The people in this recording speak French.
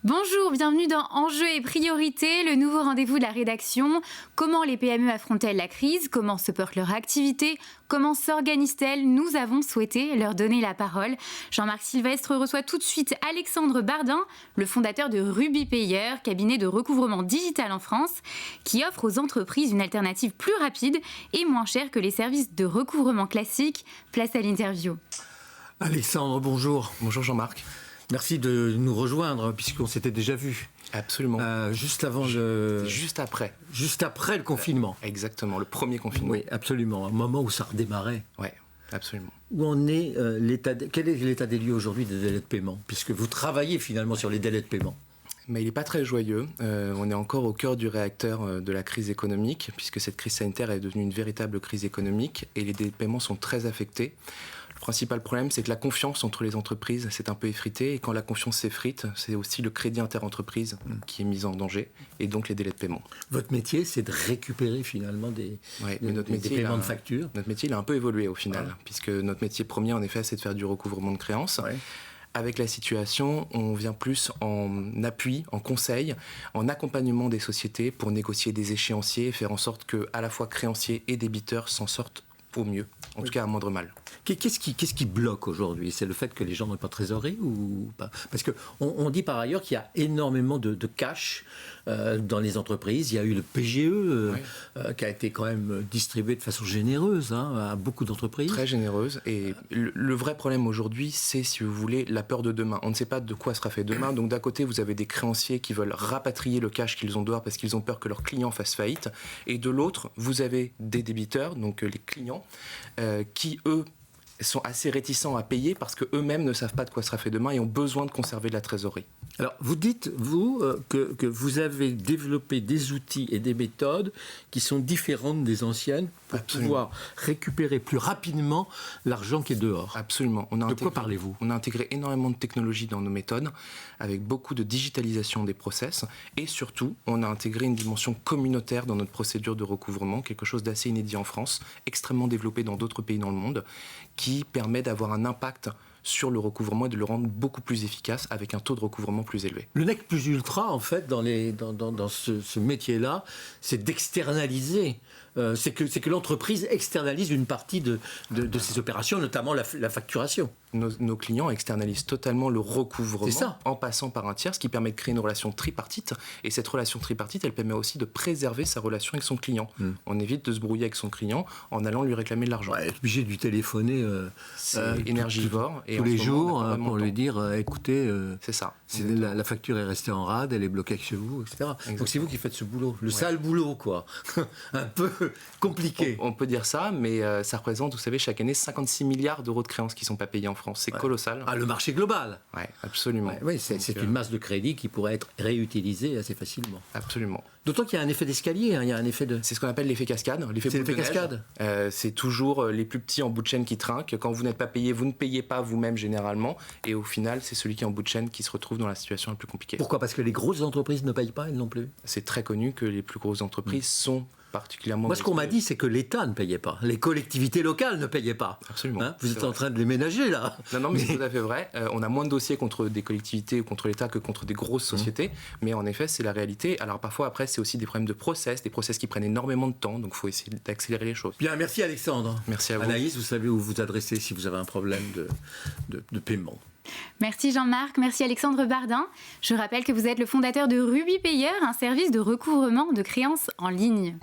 Bonjour, bienvenue dans Enjeux et priorités, le nouveau rendez-vous de la rédaction. Comment les PME affrontent-elles la crise? Comment se porte leur activité? Comment s'organisent-elles? Nous avons souhaité leur donner la parole. Jean-Marc Sylvestre reçoit tout de suite Alexandre Bardin, le fondateur de RubyPayer, cabinet de recouvrement digital en France, qui offre aux entreprises une alternative plus rapide et moins chère que les services de recouvrement classiques. Place à l'interview. Alexandre, bonjour. Bonjour Jean-Marc. Merci de nous rejoindre, puisqu'on s'était déjà vu. Absolument. Juste avant Juste après. Juste après le confinement. Exactement, le premier confinement. Oui, absolument. Un moment où ça redémarrait. Oui, absolument. Où en est quel est l'état des lieux aujourd'hui des délais de paiement? Puisque vous travaillez finalement sur les délais de paiement. Mais il n'est pas très joyeux. On est encore au cœur du réacteur de la crise économique, puisque cette crise sanitaire est devenue une véritable crise économique et les délais de paiement sont très affectés. Le principal problème, c'est que la confiance entre les entreprises s'est un peu effritée. Et quand la confiance s'effrite, c'est aussi le crédit interentreprise qui est mis en danger, et donc les délais de paiement. Votre métier, c'est de récupérer finalement des paiements de factures. Notre métier, il a un peu évolué au final, puisque notre métier premier, en effet, c'est de faire du recouvrement de créances. Ouais. Avec la situation, on vient plus en appui, en conseil, en accompagnement des sociétés pour négocier des échéanciers et faire en sorte que à la fois créanciers et débiteurs s'en sortent au mieux, en tout cas à moindre mal. Qu'est-ce qui bloque aujourd'hui? C'est le fait que les gens n'ont pas de trésorerie ou pas? Parce qu'on dit par ailleurs qu'il y a énormément de cash dans les entreprises. Il y a eu le PGE qui a été quand même distribué de façon généreuse à beaucoup d'entreprises. Très généreuse. Et le vrai problème aujourd'hui, c'est, si vous voulez, la peur de demain. On ne sait pas de quoi sera fait demain. Donc d'un côté, vous avez des créanciers qui veulent rapatrier le cash qu'ils ont dehors parce qu'ils ont peur que leurs clients fassent faillite. Et de l'autre, vous avez des débiteurs, donc les clients, qui, eux, sont assez réticents à payer parce qu'eux-mêmes ne savent pas de quoi sera fait demain et ont besoin de conserver de la trésorerie. Alors, vous dites, vous, que vous avez développé des outils et des méthodes qui sont différentes des anciennes pour pouvoir récupérer plus rapidement l'argent qui est dehors. Absolument. De quoi parlez-vous? On a intégré énormément de technologies dans nos méthodes, avec beaucoup de digitalisation des process, et surtout, on a intégré une dimension communautaire dans notre procédure de recouvrement, quelque chose d'assez inédit en France, extrêmement développé dans d'autres pays dans le monde, qui permet d'avoir un impact sur le recouvrement et de le rendre beaucoup plus efficace avec un taux de recouvrement plus élevé. Le nec plus ultra, en fait, dans ce métier-là, c'est d'externaliser. C'est que l'entreprise externalise une partie de ses opérations, notamment la facturation. Nos clients externalisent totalement le recouvrement en passant par un tiers, ce qui permet de créer une relation tripartite. Et cette relation tripartite, elle permet aussi de préserver sa relation avec son client. On évite de se brouiller avec son client en allant lui réclamer de l'argent. Être obligé de lui téléphoner énergivore tous les jours pour lui dire écoutez, c'est ça. La facture est restée en rade, elle est bloquée chez vous, etc. Exactement. Donc c'est vous qui faites ce boulot, le sale boulot, quoi. Un peu compliqué. On peut dire ça, mais ça représente, vous savez, chaque année 56 milliards d'euros de créances qui ne sont pas payées en France. C'est colossal. Ah, le marché global. Oui, absolument. Oui, c'est une masse de crédit qui pourrait être réutilisée assez facilement. Absolument. D'autant qu'il y a un effet d'escalier, il y a un effet de... C'est ce qu'on appelle l'effet cascade. C'est l'effet cascade. C'est toujours les plus petits en bout de chaîne qui trinquent. Quand vous n'êtes pas payé, vous ne payez pas vous-même généralement. Et au final, c'est celui qui est en bout de chaîne qui se retrouve dans la situation la plus compliquée. Pourquoi? Parce que les grosses entreprises ne payent pas, elles non plus. C'est très connu que les plus grosses entreprises sont particulièrement... Moi, ce qu'on m'a dit, c'est que l'État ne payait pas. Les collectivités locales ne payaient pas. Absolument. Vous êtes en train de les ménager, là. Non, mais c'est tout à fait vrai. On a moins de dossiers contre des collectivités ou contre l'État que contre des grosses sociétés. Mais en effet, c'est la réalité. Alors parfois, après, c'est aussi des problèmes de des process qui prennent énormément de temps. Donc, il faut essayer d'accélérer les choses. Bien, merci Alexandre. Merci à vous. Anaïs, vous savez où vous adresser si vous avez un problème de paiement. Merci Jean-Marc, merci Alexandre Bardin. Je rappelle que vous êtes le fondateur de RubyPayer, un service de recouvrement de créances en ligne.